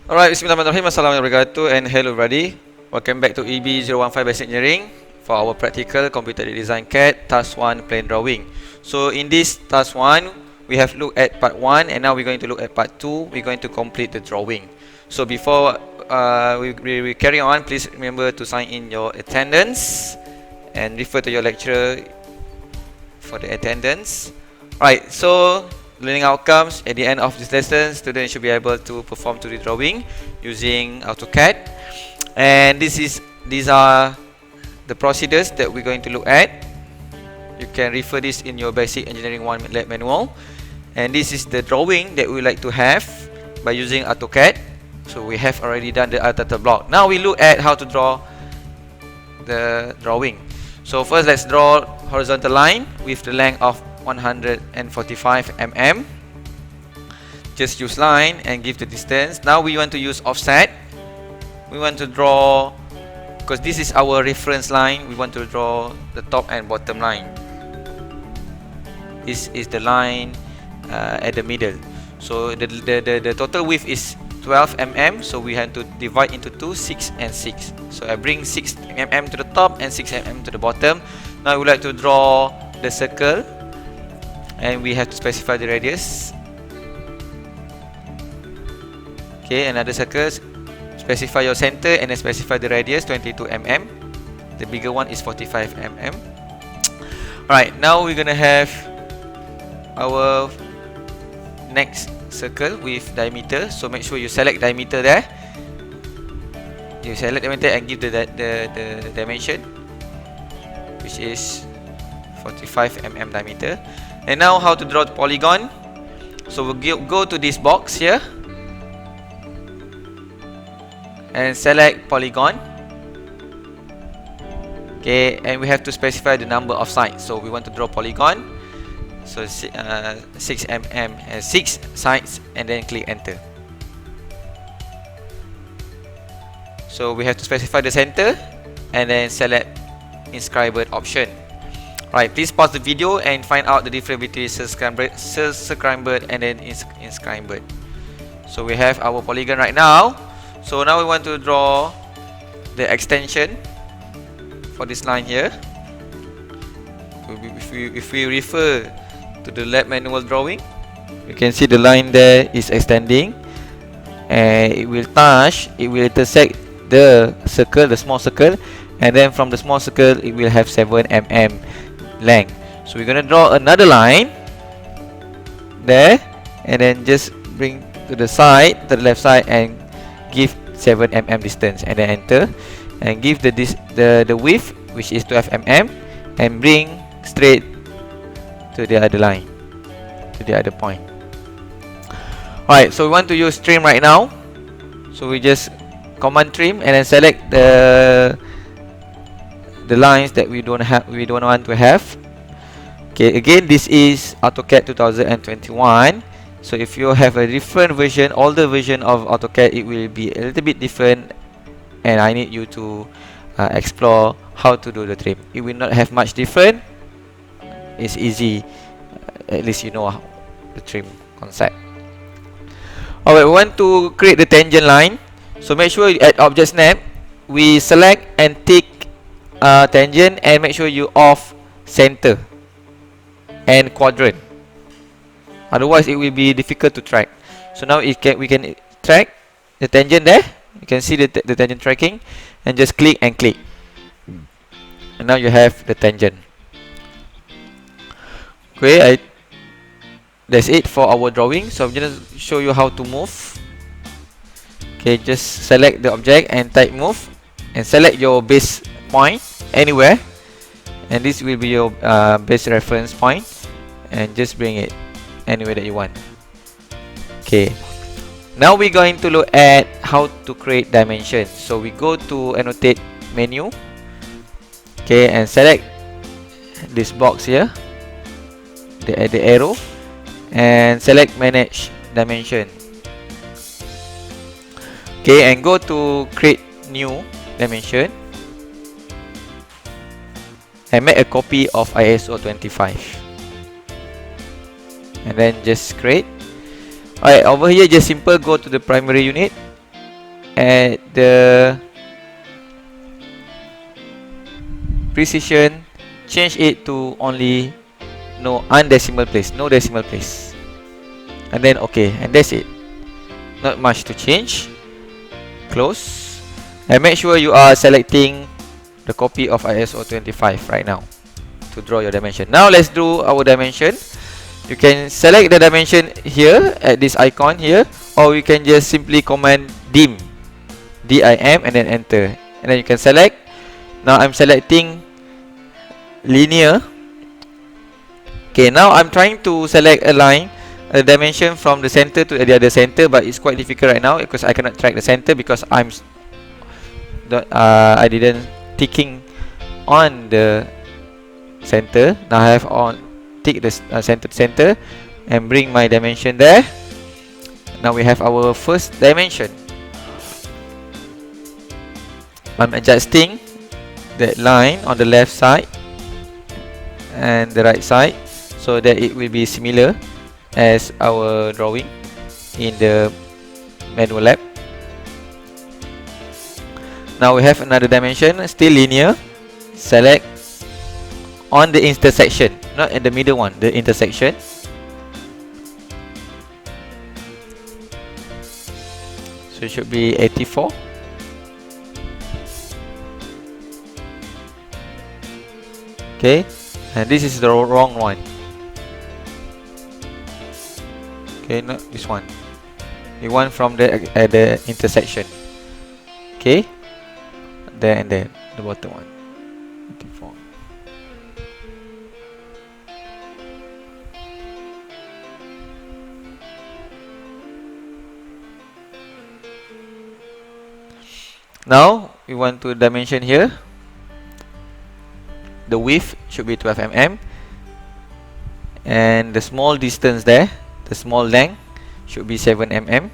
Alright, bismillahirrahmanirrahim. Assalamualaikum warahmatullahi wabarakatuh, and hello everybody. Welcome back to EB015 Basic Engineering for our practical computer design CAD task 1 plane drawing. So in this task 1, we have looked at part 1 and now we're going to look at part 2. We're going to complete the drawing. So before we carry on, please remember to sign in your attendance and refer to your lecturer for the attendance. Right, so learning outcomes at the end of this lesson, students should be able to perform 2D drawing using Autocad. And these are the procedures that we're going to look at. You can refer this in your Basic Engineering 1 lab manual. And this is the drawing that we like to have by using Autocad. So we have already done the title block. Now we look at how to draw the drawing. So first, let's draw horizontal line with the length of 145 mm. Just use line and give the distance. Now we want to use offset. We want to draw, because this is our reference line, we want to draw the top and bottom line. This is the line at the middle. So the total width is 12 mm, so we have to divide into 2, 6 and 6. So I bring 6 mm to the top and 6 mm to the bottom. Now we would like to draw the circle, and we have to specify the radius. Okay, another circle, specify your center and then specify the radius, 22 mm. The bigger one is 45 mm. Alright, now we're gonna have our next circle with diameter. So make sure you select diameter there. You select diameter and give the dimension, which is 45 mm diameter. And now how to draw the polygon. So we'll go to this box here and select polygon. Okay, and we have to specify the number of sides. So we want to draw polygon. So 6 mm and 6 sides, and then click enter. So we have to specify the center and then select inscribed option. Right, please pause the video and find out the difference between circumscribed and then inscribed. So we have our polygon right now. So now we want to draw the extension for this line here. If we refer to the lab manual drawing, you can see the line there is extending, and it will intersect the circle, the small circle, and then from the small circle it will have 7 mm length. So we're gonna draw another line there, and then just bring to the side, to the left side, and give 7 mm distance, and then enter, and give the width, which is 12 mm, and bring straight to the other line, to the other point. Alright, so we want to use trim right now. So we just command trim and then select the lines that we don't want to have. Okay, again, this is AutoCAD 2021. So if you have a different version, older version of AutoCAD, it will be a little bit different, and I need you to explore how to do the trim. It will not have much different. It's easy. At least you know the trim concept. Alright, we want to create the tangent line. So make sure at object snap, we select and tick tangent, and make sure you off center and quadrant. Otherwise it will be difficult to track. So now we can track the tangent there. You can see the tangent tracking, and just click and click, and now you have the tangent. Okay, that's it for our drawing. So I'm gonna show you how to move. Okay, just select the object and type move, and select your base point anywhere, and this will be your base reference point, and just bring it anywhere that you want. Okay, now we're going to look at how to create dimensions. So we go to annotate menu, okay, and select this box here, the arrow, and select manage dimension. Okay, and go to create new dimension, and make a copy of ISO 25, and then just create. Alright, over here just simple go to the primary unit. At the precision, change it to only no undecimal place, no decimal place. And then okay, and that's it. Not much to change. Close. And make sure you are selecting the copy of ISO 25 right now to draw your dimension. Now let's do our dimension. You can select the dimension here at this icon here, or you can just simply command dim, DIM, and then enter. And then you can select. Now I'm selecting linear. Okay, now I'm trying to select a line, a dimension from the center to the other center, but it's quite difficult right now because I cannot track the center because I didn't ticking on the center. Now I have on tick the center to center and bring my dimension there. Now we have our first dimension. I'm adjusting that line on the left side and the right side so that it will be similar as our drawing in the manual lab. Now we have another dimension, still linear. Select on the intersection, not in the middle one, the intersection. So it should be 84. Okay, and this is the wrong one. Okay, not this one. We want from the intersection. Okay, there and there, the bottom one. 84. Now we want to dimension here. The width should be 12 mm, and the small distance there, the small length should be 7 mm.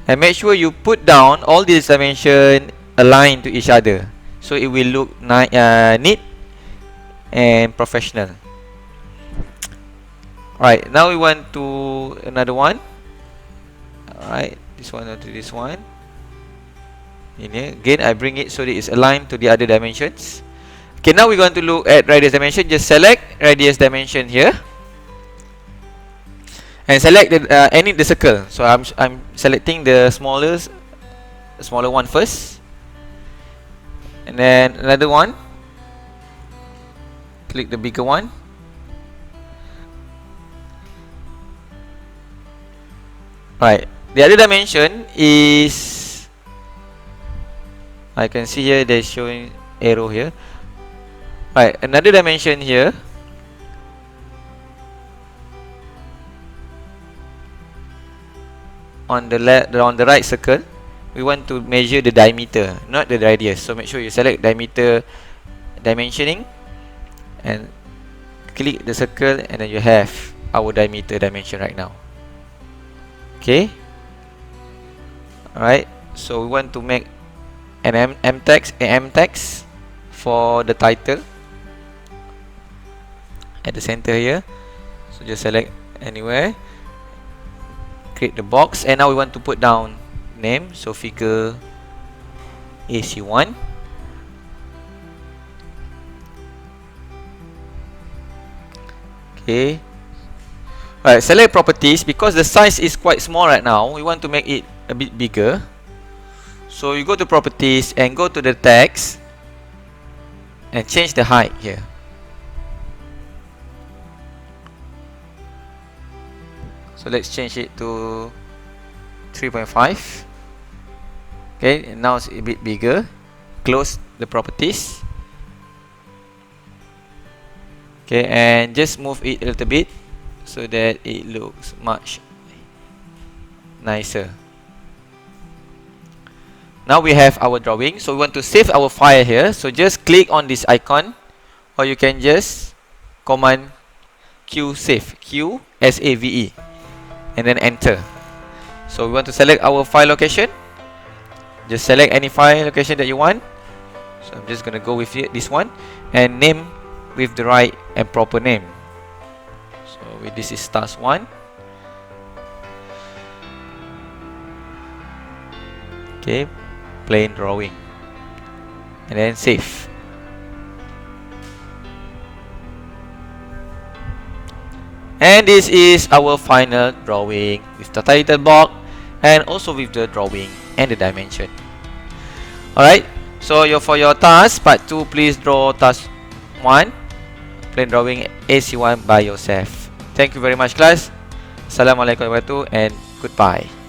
And make sure you put down all these dimensions aligned to each other, so it will look neat and professional. Alright, now we want to another one. Alright, this one to this one. In here again, I bring it so that it's aligned to the other dimensions. Okay, now we're going to look at radius dimension. Just select radius dimension here and select the circle. So I'm selecting the smaller one first, and then another one. Click the bigger one. Right, the other dimension is, I can see here they're showing arrow here. Right, another dimension here. On the right circle, we want to measure the diameter, not the radius. So make sure you select diameter dimensioning and click the circle, and then you have our diameter dimension right now. Okay. Alright, so we want to make an AM text for the title at the center here. So just select anywhere, create the box, and now we want to put down name. So figure AC1. Okay. Alright, select properties. Because the size is quite small right now, we want to make it a bit bigger. So you go to properties and go to the text and change the height here. So let's change it to 3.5. Okay, and now it's a bit bigger. Close the properties. Okay, and just move it a little bit so that it looks much nicer. Now we have our drawing. So we want to save our file here. So just click on this icon, or you can just command Q save, Q SAVE, and then enter. So we want to select our file location. Just select any file location that you want. So I'm just gonna go with this one and name with the right and proper name. So this is task 1. Okay, plain drawing, and then save. And this is our final drawing with the title block and also with the drawing and the dimension. Alright, so for your task part 2, please draw task 1, plain drawing AC1 by yourself. Thank you very much, class. Assalamualaikum warahmatullahi wabarakatuh and goodbye.